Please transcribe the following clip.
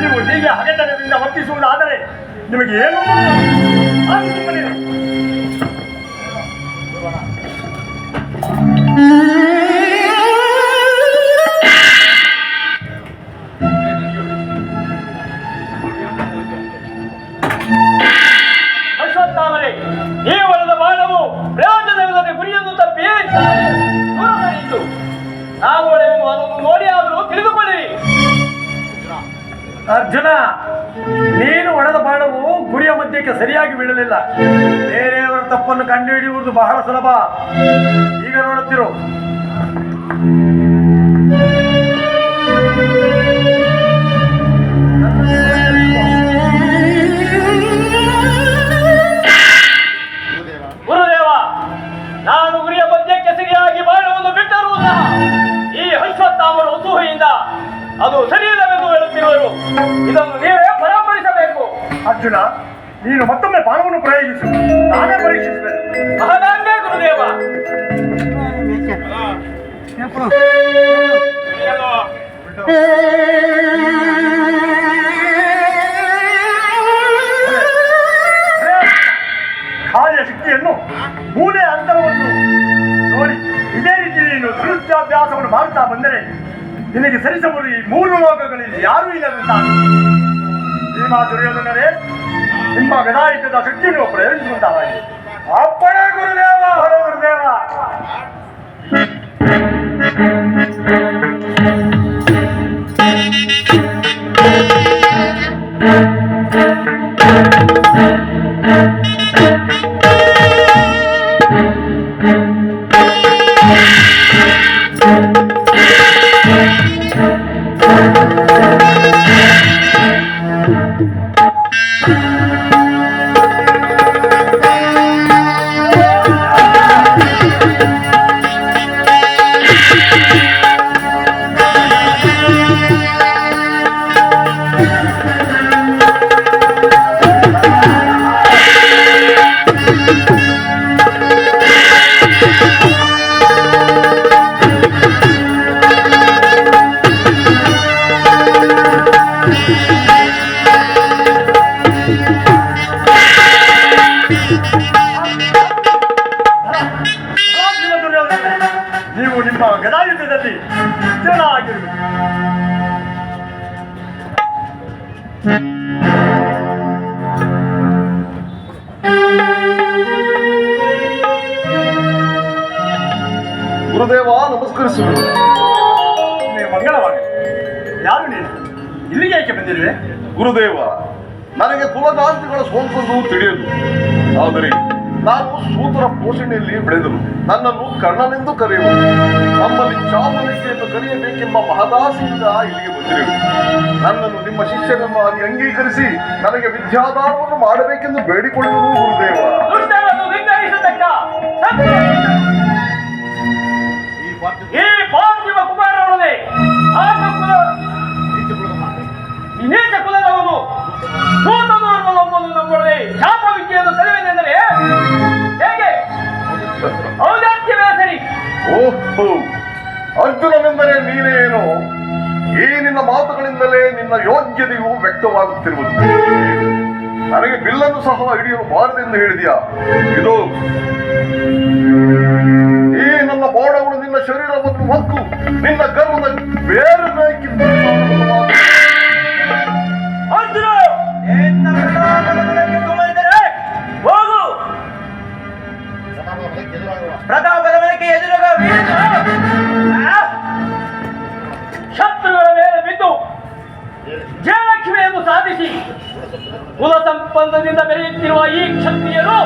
ನೀವು ಹೀಗೆ ಹಗೆತನದಿಂದ ವರ್ತಿಸುವುದಾದರೆ ನಿಮಗೆ ಏನು ಅಶ್ವತ್ಥಾಮರೇ, ಈ ವರದ ಬಾಣವು ಪ್ರಯೋಜನವಿಲ್ಲದೆ ಗುರಿಯನ್ನು ತಪ್ಪಿ ದೂರದಲ್ಲಿದ್ದು ನಾವು ಅದನ್ನು ನೋಡಿ ಆದರೂ ತಿಳಿದುಕೊಳ್ಳಿರಿ. ಅರ್ಜುನ, ನೀನು ಹೊಡೆದ ಬಾಣವು ಗುರಿಯ ಮಧ್ಯಕ್ಕೆ ಸರಿಯಾಗಿ ಬೀಳಲಿಲ್ಲ. ಬೇರೆಯವರ ತಪ್ಪನ್ನು ಕಂಡುಹಿಡಿಯುವುದು ಬಹಳ ಸುಲಭ. ಈಗ ನೋಡುತ್ತಿರು. ಗುರುದೇವ, ನಾನು ಗುರಿಯ ಮಧ್ಯಕ್ಕೆ ಸರಿಯಾಗಿ ಬಾಣವನ್ನು ಬಿಟ್ಟರೂ ಸಹ ಈ ಅಶ್ವತ್ಥಾಮರ ಅಸೂಹೆಯಿಂದ ಅದು ಸರಿಯಿಲ್ಲವೆಂದು ಹೇಳುತ್ತಿರುವರು. ಇದನ್ನು ನೀವೇ ಪರಾಮರಿಸಬೇಕು. ಅರ್ಜುನ, ನೀನು ಮತ್ತೊಮ್ಮೆ ಬಾಣವನ್ನು ಪ್ರಯೋಗಿಸು, ನಾನೇ ಪರೀಕ್ಷಿಸಬೇಕು. ಮಹಾದಾಂಗೆ ಗುರುದೇವ. ಕಾರ್ಯ ಶಕ್ತಿಯನ್ನು ಮೂಲೆ ಅಂತರವನ್ನು ನೋಡಿ ಇದೇ ರೀತಿ ನೀನು ಧನುರ್ಧಾಭ್ಯಾಸವನ್ನು ಮಾಡುತ್ತಾ ಬಂದರೆ ನಿನಗೆ ಸರಿಸಬಹುದು ಈ ಮೂರು ಲೋಕಗಳಲ್ಲಿ ಯಾರೂ ಇಲ್ಲದಂತ. ಭೀಮ ದುರ್ಯೋಧನರೇ, ನಿಮ್ಮ ಗದಾಯುದ್ಧದ ಶಕ್ತಿಯನ್ನು ಪ್ರಯೋಗಿಸುವಂತಾಗಿ. ಅಪ್ಪಣೆ ಗುರುದೇವ. ಗುರುದೇವ. ನೀವು ನಿಮ್ಮ ಗದಾಯುದ್ಧದಲ್ಲಿ ಚೆನ್ನಾಗಿರಬೇಕು. ಗುರುದೇವ, ನಮಸ್ಕರಿಸುವುದು. ಮಂಗಳವಾಗಲಿ. ಯಾರು ನೀನು? ಇಲ್ಲಿಗೆ ಏಕೆ ಬಂದಿರುವೆ? ಗುರುದೇವ, ನನಗೆ ಕುಲಗಾಂತಿಗಳ ಸೋಂಕನ್ನು ತಿಳಿಯದು. ಆದರೆ ನಾನು ಸೂತರ ಪೋಷಣೆಯಲ್ಲಿ ಬೆಳೆದರು. ನನ್ನನ್ನು ಕರ್ಣನೆಂದು ಕರೆಯುವುದು. ನಮ್ಮಲ್ಲಿ ಚಾಮುಂಡಿಯನ್ನು ಕರೆಯಬೇಕೆಂಬ ಮಹದಾಸೆಯಿಂದ ಇಲ್ಲಿಗೆ ಬಂದಿರುವೆ. ನನ್ನನ್ನು ನಿಮ್ಮ ಶಿಷ್ಯನನ್ನಾಗಿ ಅಂಗೀಕರಿಸಿ ನನಗೆ ವಿದ್ಯಾದಾನವನ್ನು ಮಾಡಬೇಕೆಂದು ಬೇಡಿಕೊಳ್ಳುವುದು ಗುರುದೇವ. ಈ ಪಾರ್ಥಿವ ಕುಮಾರನೊಡನೆ ನೀಚ ಕುಲದವನು ನಮ್ಮೊಡನೆ ಶಾಪ ವಿದ್ಯೆಯನ್ನು ಕಲಿಯುವುದೆಂದರೆ ಹೇಗೆ? ಔದಾತ್ಯವೇ ಸರಿ. ಓಹೋ, ಅರ್ಜುನನೆಂದರೆ ನೀನೇನು? ಈ ನಿನ್ನ ಮಾತುಗಳಿಂದಲೇ ನಿನ್ನ ಯೋಗ್ಯತೆಯು ವ್ಯಕ್ತವಾಗುತ್ತಿರುವುದು. ನನಗೆ ಬಿಲ್ಲನ್ನು ಸಹ ಹಿಡಿಯಲು ಬಾರದೆಂದು ಹೇಳಿದೆಯಾ? ಇದು ಈ ನನ್ನ ಬಾಣಗಳು ನಿನ್ನ ಶರೀರವನ್ನು ಹೊತ್ತು ನಿನ್ನ ಗರ್ವದ ಬೇರೆ ಬೇಕಿದ್ದ ಹೋಗು. ಪ್ರತಾಪದ ಮನೆಗೆ ಎದುರಾಗ ಕುಲ ಸಂಪನ್ನದಿಂದ ಬೆರೆಯುತ್ತಿರುವ ಈ ಕ್ಷತ್ರಿಯರು